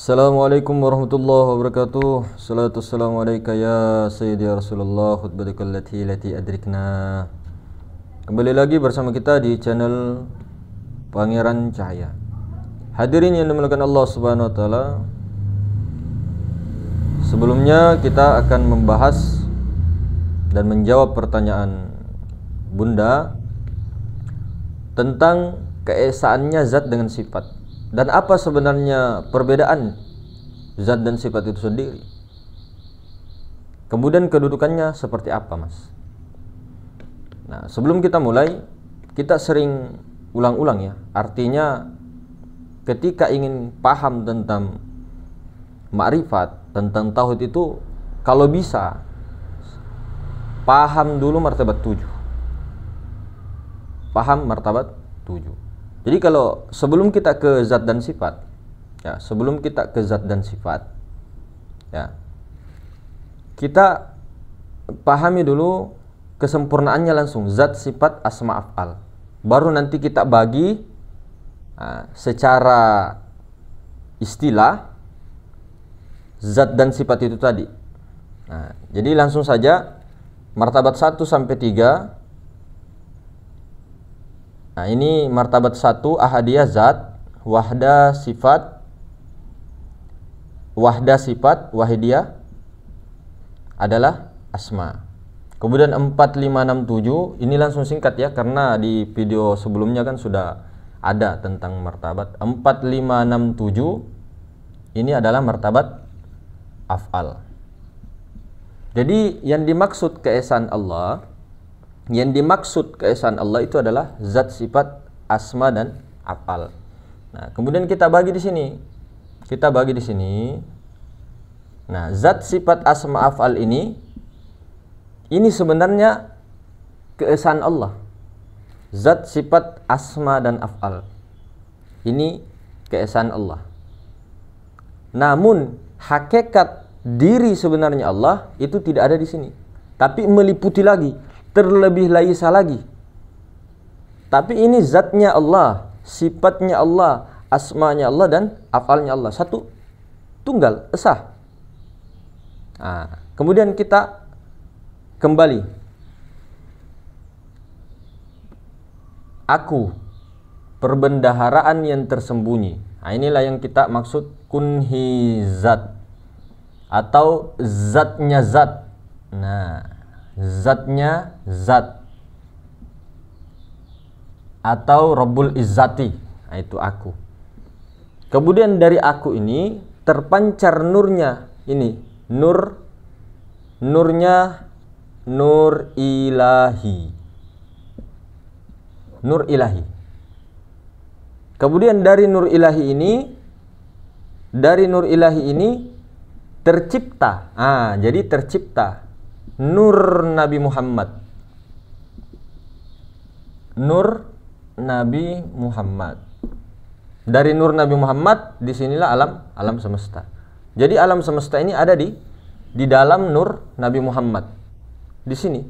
Assalamualaikum warahmatullahi wabarakatuh. Salatu wassalamu alaika ya sayyidi ya Rasulullah khutbatikal lati adrikna. Kembali lagi bersama kita di channel Pangeran Cahaya. Hadirin yang dimuliakan Allah Subhanahu wa taala. Sebelumnya kita akan membahas dan menjawab pertanyaan Bunda tentang keesaannya zat dengan sifat. Dan apa sebenarnya perbedaan zat dan sifat itu sendiri? Kemudian kedudukannya seperti apa, Mas? Nah, sebelum kita mulai, kita sering ulang-ulang ya. Artinya ketika ingin paham tentang makrifat, tentang tauhid itu, kalau bisa paham dulu martabat 7. Paham martabat 7. Jadi kalau sebelum kita ke zat dan sifat, ya, sebelum kita ke zat dan sifat, ya, kita pahami dulu kesempurnaannya langsung zat, sifat, asma, af'al. Baru nanti kita bagi secara istilah zat dan sifat itu tadi. Nah, jadi langsung saja martabat 1 sampai 3. Nah, ini martabat 1 ahadiyah zat, wahdah sifat, wahidiyah adalah asma. Kemudian 4, 5, 6, 7 ini langsung singkat ya, karena di video sebelumnya kan sudah ada tentang martabat. 4, 5, 6, 7 ini adalah martabat af'al. Jadi yang dimaksud keesaan Allah, itu adalah zat, sifat, asma dan af'al. Nah, kemudian kita bagi di sini. Nah, zat, sifat, asma, af'al ini sebenarnya keesaan Allah. Zat, sifat, asma dan af'al. Ini keesaan Allah. Namun hakikat diri sebenarnya Allah itu tidak ada di sini. Tapi meliputi lagi, terlebih laisa lagi. Tapi ini zatnya Allah, sifatnya Allah, asmanya Allah dan afalnya Allah. Satu, tunggal, esa. Nah, kemudian kita kembali. Aku, perbendaharaan yang tersembunyi. Nah, inilah yang kita maksud kunhi zat atau zatnya zat. Nah, zatnya zat atau Rabbul Izzati, nah, itu aku. Kemudian dari aku ini terpancar nurnya, ini nurnya nur ilahi. Kemudian dari nur ilahi ini tercipta. Jadi tercipta nur Nabi Muhammad. Dari nur Nabi Muhammad disinilah alam semesta. Jadi alam semesta ini ada di dalam nur Nabi Muhammad. Di sini.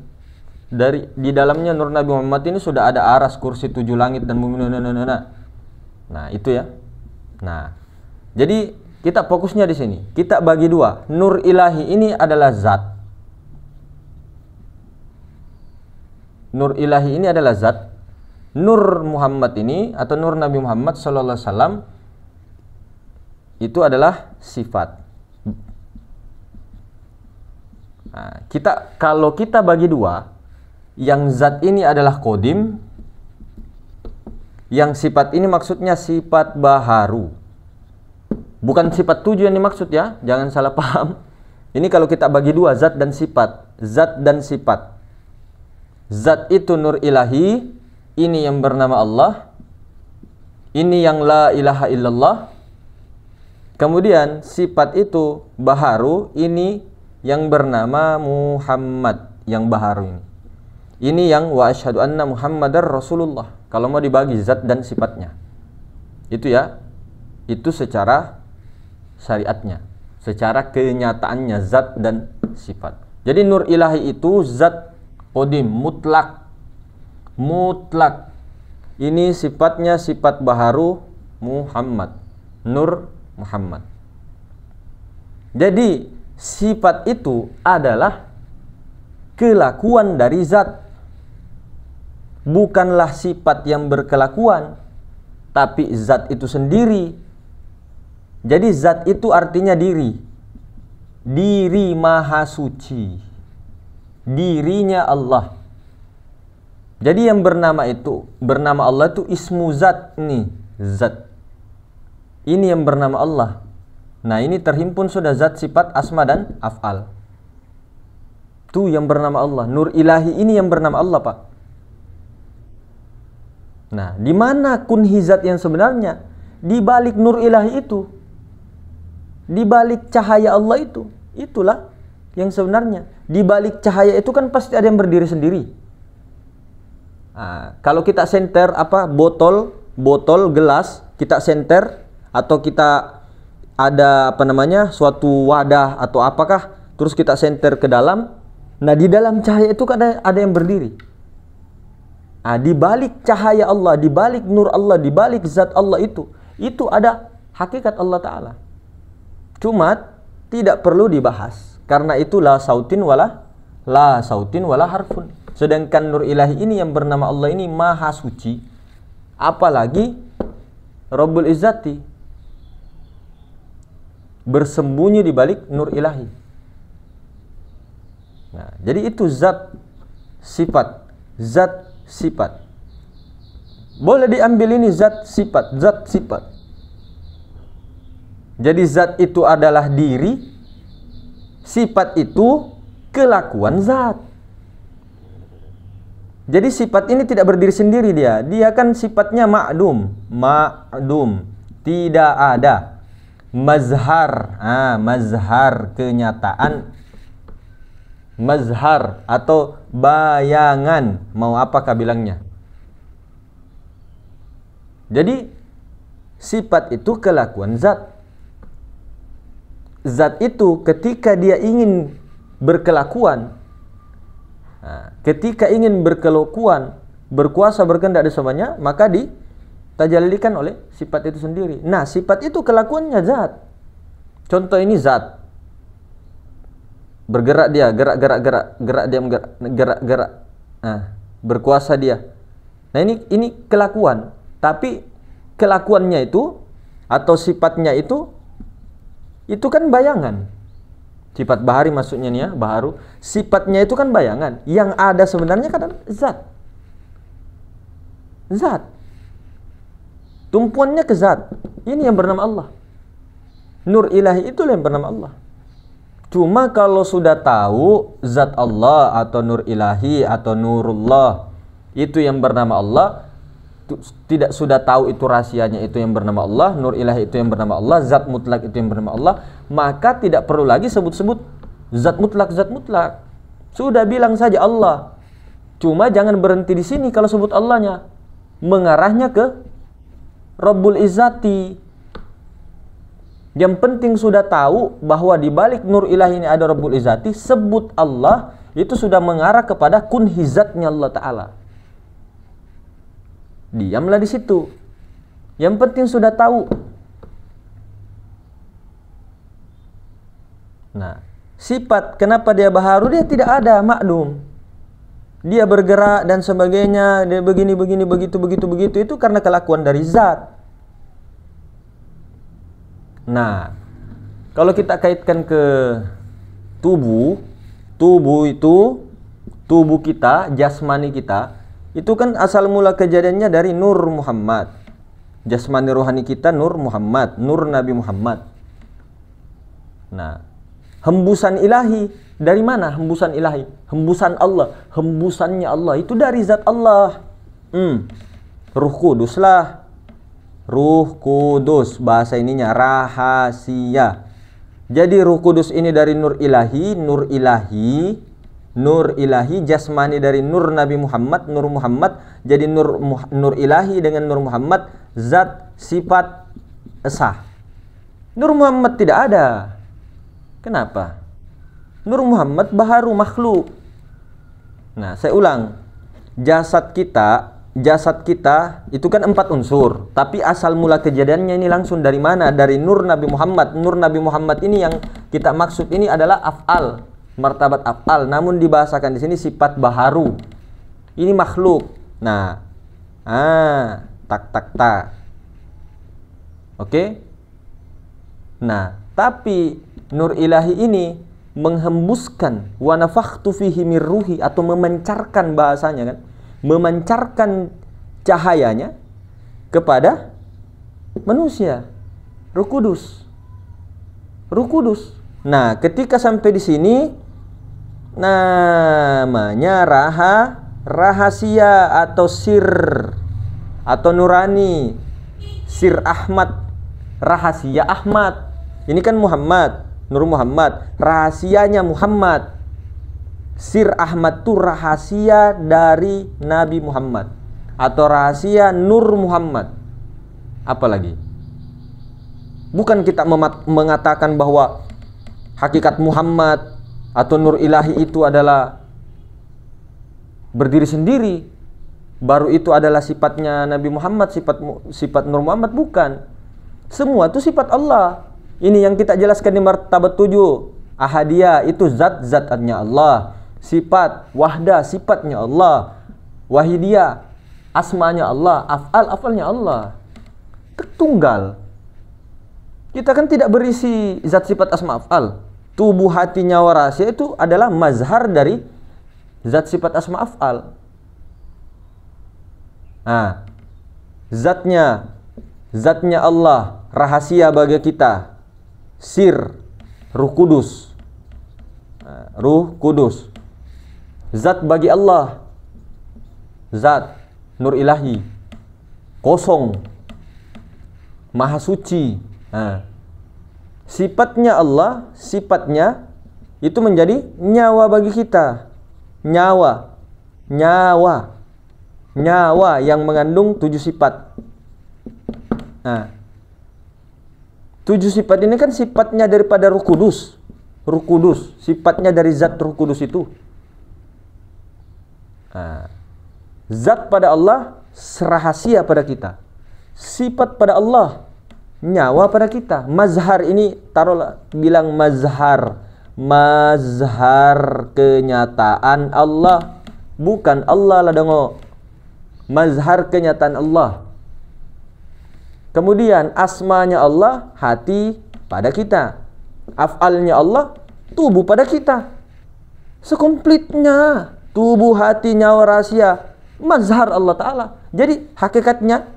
Di dalamnya nur Nabi Muhammad ini sudah ada aras, kursi, 7 langit dan bumi. Nah, itu ya. Nah, jadi kita fokusnya di sini. Kita bagi dua. Nur ilahi ini adalah zat. Nur ilahi ini adalah zat. Nur Muhammad ini atau nur Nabi Muhammad sallallahu alaihi wasallam itu adalah sifat. Nah, kalau kita bagi dua, yang zat ini adalah qadim, yang sifat ini maksudnya sifat baharu. Bukan sifat 7 yang dimaksud ya, jangan salah paham. Ini kalau kita bagi dua, zat dan sifat. Zat itu nur ilahi, ini yang bernama Allah, ini yang la ilaha illallah. Kemudian sifat itu baharu, ini yang bernama Muhammad, yang baharu ini. Ini yang wa asyhadu anna Muhammadar Rasulullah. Kalau mau dibagi zat dan sifatnya. Itu ya. Itu secara syariatnya, secara kenyataannya zat dan sifat. Jadi nur ilahi itu zat qadim, mutlak. Ini sifatnya sifat baharu Muhammad, nur Muhammad. Jadi sifat itu adalah kelakuan dari zat. Bukanlah sifat yang berkelakuan, tapi zat itu sendiri. Jadi zat itu artinya diri. Diri maha suci. Dirinya Allah. Jadi yang bernama Allah itu ismu zat nih, zat. Ini yang bernama Allah. Nah, ini terhimpun sudah zat, sifat, asma dan af'al. Itu yang bernama Allah. Nur ilahi ini yang bernama Allah, Pak. Nah, di mana kunhi zat yang sebenarnya? Di balik nur ilahi itu. Di balik cahaya Allah itu. Itulah yang sebenarnya. Di balik cahaya itu kan pasti ada yang berdiri sendiri. Nah, kalau kita senter botol gelas, kita senter atau kita ada suatu wadah atau apakah, terus kita senter ke dalam. Nah, di dalam cahaya itu kan ada yang berdiri. Nah, di balik cahaya Allah, di balik nur Allah, di balik zat Allah itu ada hakikat Allah Ta'ala. Cuma tidak perlu dibahas, karena itu la sautin wala harfun. Sedangkan nur ilahi ini yang bernama Allah ini maha suci, apalagi Rabbul Izzati bersembunyi di balik nur ilahi. Nah, jadi itu zat sifat, zat sifat. Boleh diambil ini zat sifat, zat sifat. Jadi zat itu adalah diri, sifat itu kelakuan zat. Jadi sifat ini tidak berdiri sendiri dia. Dia kan sifatnya ma'dum, tidak ada. Mazhar, mazhar kenyataan. Mazhar atau bayangan, mau apakah bilangnya. Jadi sifat itu kelakuan zat. Zat itu ketika dia ingin berkelakuan, ketika ingin berkelakuan, berkuasa, berkehendak dan sebagainya, maka ditajallikan oleh sifat itu sendiri. Nah, sifat itu kelakuannya zat. Contoh ini zat. Bergerak dia, gerak dia, berkuasa dia. Nah, ini kelakuan. Tapi kelakuannya itu atau sifatnya itu kan bayangan. Sifat bahari maksudnya nih ya, baharu. Sifatnya itu kan bayangan. Yang ada sebenarnya kan zat. Zat. Tumpuannya ke zat. Ini yang bernama Allah. Nur ilahi itulah yang bernama Allah. Cuma kalau sudah tahu zat Allah atau nur ilahi atau nurullah itu yang bernama Allah, tidak sudah tahu itu rahasianya itu yang bernama Allah, nur ilahi itu yang bernama Allah, zat mutlak itu yang bernama Allah, maka tidak perlu lagi sebut-sebut zat mutlak. Sudah bilang saja Allah. Cuma jangan berhenti di sini kalau sebut Allahnya. Mengarahnya ke Rabbul Izzati. Yang penting sudah tahu bahwa di balik nur ilahi ini ada Rabbul Izzati, sebut Allah, itu sudah mengarah kepada kunhi zatnya Allah Ta'ala. Diamlah di situ. Yang penting sudah tahu. Nah, sifat kenapa dia baharu? Dia tidak ada maklum. Dia bergerak dan sebagainya, dia begini begitu itu karena kelakuan dari zat. Nah, kalau kita kaitkan ke tubuh itu, tubuh kita, jasmani kita, itu kan asal mula kejadiannya dari Nur Muhammad. Jasmani rohani kita Nur Muhammad, Nur Nabi Muhammad. Nah, hembusan ilahi dari mana? Hembusan ilahi, hembusan Allah, hembusannya Allah itu dari zat Allah. Ruh Kudus lah. Ruh Kudus, bahasa ininya rahasia. Jadi Ruh Kudus ini dari nur ilahi, jasmani dari Nur Nabi Muhammad, Nur Muhammad, jadi nur ilahi dengan Nur Muhammad, zat, sifat, esa. Nur Muhammad tidak ada. Kenapa? Nur Muhammad baharu makhluk. Nah, saya ulang. Jasad kita jasad kita itu kan 4 unsur, tapi asal mula kejadiannya ini langsung dari mana? Dari nur Nabi Muhammad. Nur Nabi Muhammad ini yang kita maksud ini adalah af'al, martabat af'al, namun dibahasakan di sini sifat baharu. Ini makhluk. Nah, tak. Oke? Nah, tapi nur ilahi ini menghembuskan wa nafakhtu fihi mir ruhi, atau memancarkan, bahasanya kan, memancarkan cahayanya kepada manusia. Ruh Kudus. Nah, ketika sampai di sini namanya rahasia atau sir atau nurani. Sir Ahmad, rahasia Ahmad. Ini kan Muhammad, Nur Muhammad, rahasianya Muhammad. Sir Ahmad itu rahasia dari Nabi Muhammad, atau rahasia Nur Muhammad. Apalagi? Bukan kita mengatakan bahwa hakikat Muhammad atau Nur Ilahi itu adalah berdiri sendiri, baru itu adalah sifatnya Nabi Muhammad, sifat Nur Muhammad. Bukan. Semua itu sifat Allah. Ini yang kita jelaskan di martabat 7. Ahadiyah itu zat-zatnya Allah. Sifat wahdah, sifatnya Allah. Wahidiyah, asmanya Allah. Af'alnya Allah. Tunggal. Kita kan tidak berisi zat, sifat, asma, af'al. Tubuh, hati, nyawa, rahasia itu adalah mazhar dari zat, sifat, asma, af'al. Nah, zatnya Allah, rahasia bagi kita. Sir, Ruh Kudus. Ruh Kudus. Zat bagi Allah. Zat, Nur Ilahi. Kosong. Maha suci. Sifatnya Allah, sifatnya itu menjadi nyawa bagi kita. Nyawa yang mengandung 7 sifat. Nah, 7 sifat ini kan sifatnya daripada Ruh Kudus. Ruh Kudus, sifatnya dari zat Ruh Kudus itu. Nah, zat pada Allah, rahasia pada kita. Sifat pada Allah, nyawa pada kita. Mazhar ini, taruhlah bilang mazhar. Mazhar kenyataan Allah. Bukan Allah lah dengo. Mazhar kenyataan Allah. Kemudian asmanya Allah, hati pada kita. Af'alnya Allah, tubuh pada kita. Sekomplitnya. Tubuh, hati, nyawa, rahasia. Mazhar Allah Ta'ala. Jadi hakikatnya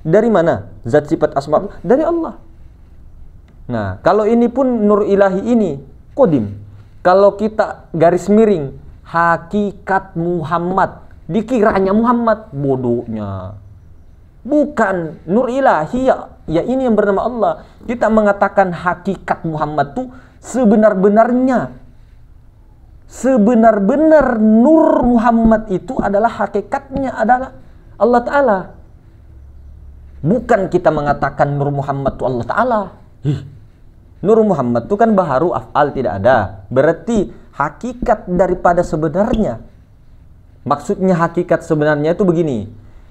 dari mana? Zat, sifat, asma, dari Allah. Nah, kalau ini pun Nur Ilahi ini kodim. Kalau kita garis miring, hakikat Muhammad, dikiranya Muhammad, bodohnya. Bukan Nur Ilahi, ya ini yang bernama Allah. Kita mengatakan hakikat Muhammad itu sebenar-benarnya. Sebenar-benar Nur Muhammad itu adalah hakikatnya adalah Allah Ta'ala. Bukan kita mengatakan Nur Muhammad itu Allah Ta'ala. Nur Muhammad itu kan baharu, af'al tidak ada. Berarti hakikat daripada sebenarnya. Maksudnya hakikat sebenarnya itu begini.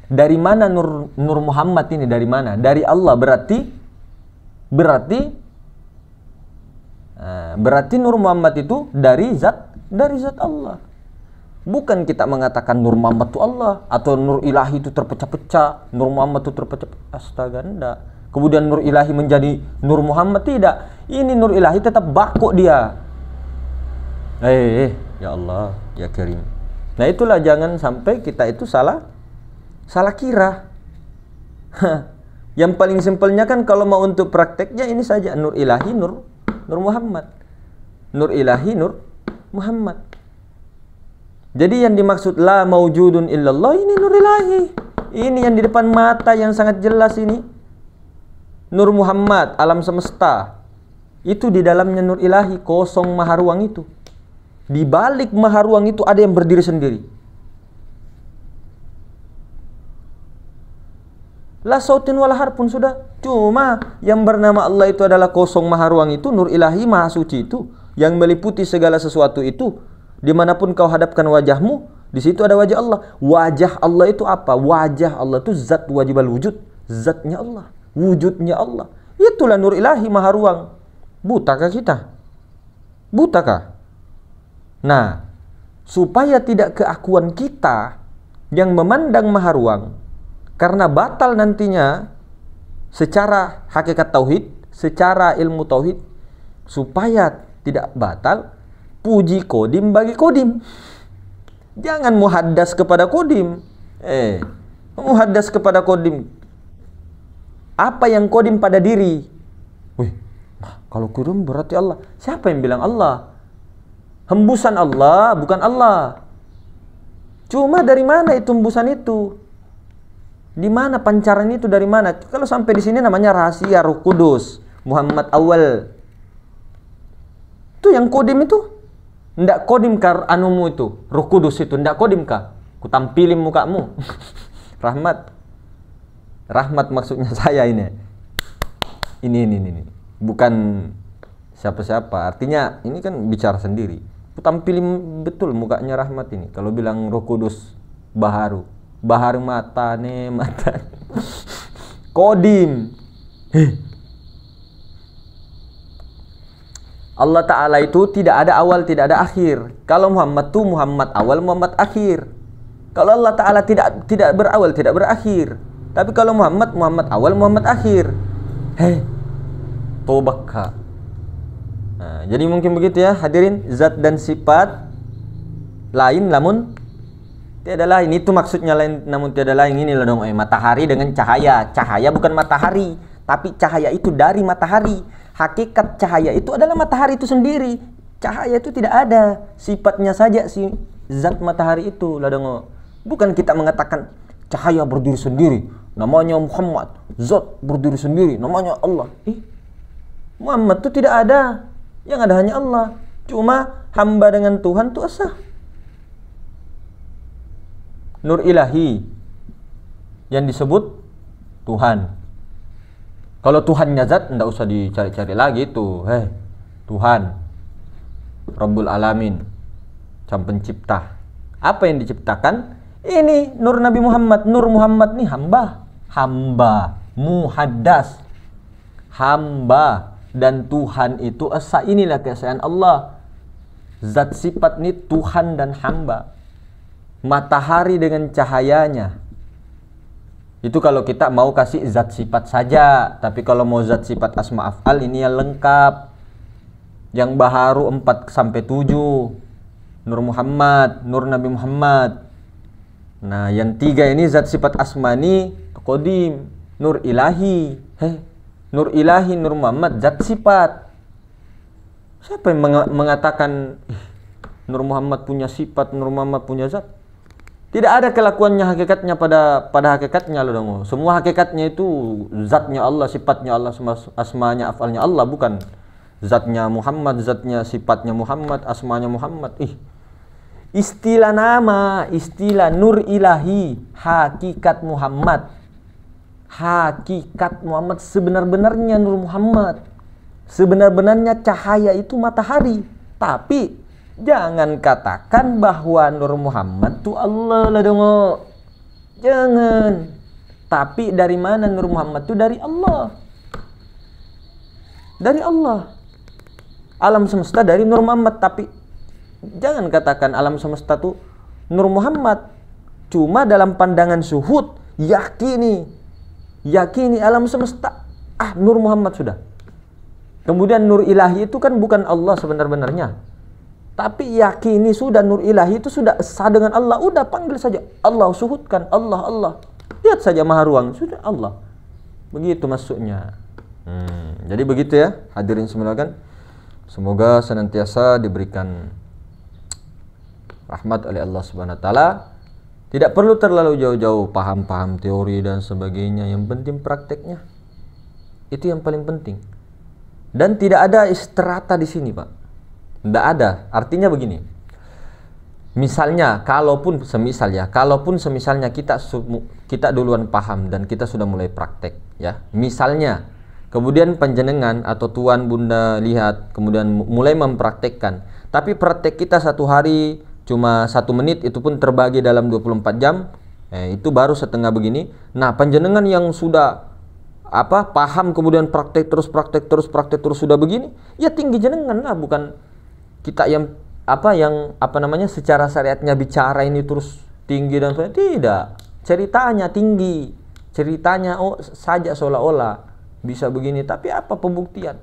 Dari mana Nur Muhammad ini? Dari mana? Dari Allah. Berarti Nur Muhammad itu dari zat Allah. Bukan kita mengatakan Nur Muhammad itu Allah, atau Nur Ilahi itu terpecah-pecah, Nur Muhammad itu terpecah. Astaga, enggak. Kemudian Nur Ilahi menjadi Nur Muhammad, tidak. Ini Nur Ilahi tetap bako dia. Ya Allah, ya Karim. Nah, itulah jangan sampai kita itu salah kira. Yang paling simpelnya kan kalau mau untuk prakteknya ini saja, Nur Ilahi, Nur Muhammad. Nur Ilahi, Nur Muhammad. Jadi yang dimaksud la maujudun illallah ini Nur Ilahi. Ini yang di depan mata yang sangat jelas ini. Nur Muhammad, alam semesta. Itu di dalamnya Nur Ilahi, kosong maha ruang itu. Di balik maha ruang itu ada yang berdiri sendiri. La sautin wala harfun, sudah. Cuma yang bernama Allah itu adalah kosong maha ruang itu, Nur Ilahi maha suci itu, yang meliputi segala sesuatu itu. Dimanapun kau hadapkan wajahmu, Di situ ada wajah Allah. Wajah Allah itu apa? Wajah Allah itu zat wajibal wujud. Zatnya Allah. Wujudnya Allah. Itulah nur ilahi maha ruang. Butakah kita? Butakah? Nah, supaya tidak keakuan kita yang memandang maha ruang, karena batal nantinya secara hakikat tauhid, secara ilmu tauhid, supaya tidak batal, puji kodim bagi kodim. Jangan muhaddas kepada kodim. Muhaddas kepada kodim. Apa yang kodim pada diri? Wih, kalau kodim berarti Allah. Siapa yang bilang Allah? Hembusan Allah, bukan Allah. Cuma dari mana itu hembusan itu? Di mana pancaran itu dari mana? Kalau sampai di sini namanya rahasia Roh Kudus, Muhammad awal. Itu yang kodim itu. Ndak kodim kar anumu itu, Roh Kudus itu ndak kodim kah? Ku tampilin mukamu. Rahmat. Rahmat maksudnya saya ini. Ini. Bukan siapa-siapa. Artinya ini kan bicara sendiri. Ku tampilin betul mukanya Rahmat ini. Kalau bilang Roh Kudus baharu. Baharu mata nih, mata. Kodim. Allah Ta'ala itu tidak ada awal, tidak ada akhir. Kalau Muhammad itu Muhammad awal, Muhammad akhir. Kalau Allah Ta'ala tidak berawal, tidak berakhir. Tapi kalau Muhammad awal, Muhammad akhir. Tobakka. Nah, jadi mungkin begitu ya hadirin. Zat dan sifat lain namun tiada lain. Itu maksudnya lain namun tiada lain. Ini loh dong, matahari dengan cahaya. Cahaya bukan matahari, tapi cahaya itu dari matahari. Hakikat cahaya itu adalah matahari itu sendiri. Cahaya itu tidak ada, sifatnya saja si zat matahari itu. Ladang. Bukan kita mengatakan cahaya berdiri sendiri, namanya Muhammad. Zat berdiri sendiri, namanya Allah. Muhammad itu tidak ada, yang ada hanya Allah. Cuma hamba dengan Tuhan itu sah. Nur ilahi yang disebut Tuhan. Kalau Tuhannya zat, enggak usah dicari-cari lagi itu. Tuhan, Rabbul Alamin, Sang Pencipta. Apa yang diciptakan? Ini Nur Nabi Muhammad. Nur Muhammad nih hamba, muhaddas, hamba. Dan Tuhan itu esa. Inilah keesaan Allah. Zat sifat nih Tuhan dan hamba. Matahari dengan cahayanya. Itu kalau kita mau kasih zat sifat saja. Tapi kalau mau zat sifat asma af'al, ini yang lengkap. Yang baharu 4-7. Nur Muhammad, Nur Nabi Muhammad. Nah, yang 3 ini zat sifat asma ini qadim, Nur ilahi. Nur ilahi, Nur Muhammad, zat sifat. Siapa yang mengatakan Nur Muhammad punya sifat, Nur Muhammad punya zat? Tidak ada kelakuannya hakikatnya pada hakikatnya loh dong. Semua hakikatnya itu zatnya Allah, sifatnya Allah, asmanya, afalnya Allah, bukan zatnya Muhammad, zatnya sifatnya Muhammad, asmanya Muhammad. Istilah nama, istilah nur ilahi, hakikat Muhammad. Hakikat Muhammad sebenar-benarnya Nur Muhammad. Sebenar-benarnya cahaya itu matahari. Tapi jangan katakan bahwa Nur Muhammad itu Allah lah dong. Jangan. Tapi dari mana Nur Muhammad itu? Dari Allah. Dari Allah. Alam semesta dari Nur Muhammad. Tapi jangan katakan alam semesta itu Nur Muhammad. Cuma dalam pandangan syuhud, yakini alam semesta Nur Muhammad sudah. Kemudian Nur ilahi itu kan bukan Allah sebenar-benarnya. Tapi yakini sudah Nur ilahi itu sudah sah dengan Allah. Udah panggil saja Allah, suhudkan Allah. Lihat saja maha ruang, sudah Allah. Begitu masuknya. Jadi begitu ya hadirin semua. Semoga senantiasa diberikan rahmat oleh Allah Subhanahu wa taala. Tidak perlu terlalu jauh-jauh paham-paham teori dan sebagainya. Yang penting prakteknya. Itu yang paling penting. Dan tidak ada istrata di sini, Pak. Tidak ada. Artinya begini. Misalnya, kalaupun semisalnya kita duluan paham dan kita sudah mulai praktek, ya. Misalnya, kemudian panjenengan atau tuan bunda lihat, kemudian mulai mempraktekkan. Tapi praktek kita 1 hari cuma 1 menit, itu pun terbagi dalam 24 jam, itu baru setengah begini. Nah, panjenengan yang sudah paham kemudian praktek terus sudah begini, ya tinggi jenengan lah, bukan kita yang secara syariatnya bicara ini terus tinggi dan sebagainya. Tidak, ceritanya tinggi, ceritanya saja seolah-olah bisa begini, tapi apa pembuktian?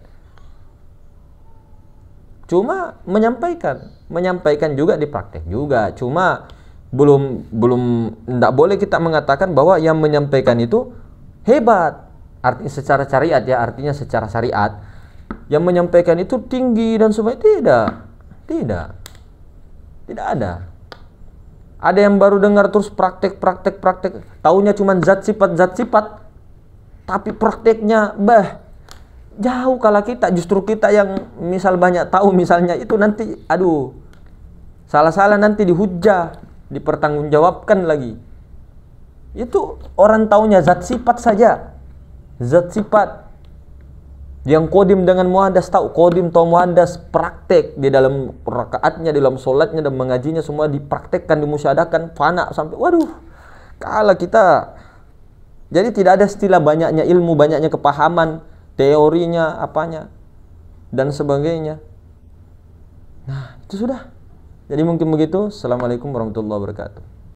Cuma menyampaikan juga dipraktek juga. Cuma belum tidak boleh kita mengatakan bahwa yang menyampaikan itu hebat. Artinya secara syariat ya, artinya secara syariat yang menyampaikan itu tinggi dan sebagainya. Tidak ada. Ada yang baru dengar terus praktek, taunya cuma zat sifat, tapi prakteknya jauh kalah kita. Justru kita yang misal banyak tahu misalnya itu nanti salah nanti dihujah, dipertanggungjawabkan lagi. Itu orang taunya zat sifat saja. Zat sifat yang kodim dengan muhadas, tahu kodim atau muhadas, praktek di dalam rakaatnya, di dalam sholatnya dan mengajinya semua dipraktekkan, dimusyahadakan, fana sampai kalah kita. Jadi tidak ada istilah banyaknya ilmu, banyaknya kepahaman, teorinya apanya dan sebagainya. Nah, itu sudah. Jadi mungkin begitu. Assalamualaikum warahmatullahi wabarakatuh.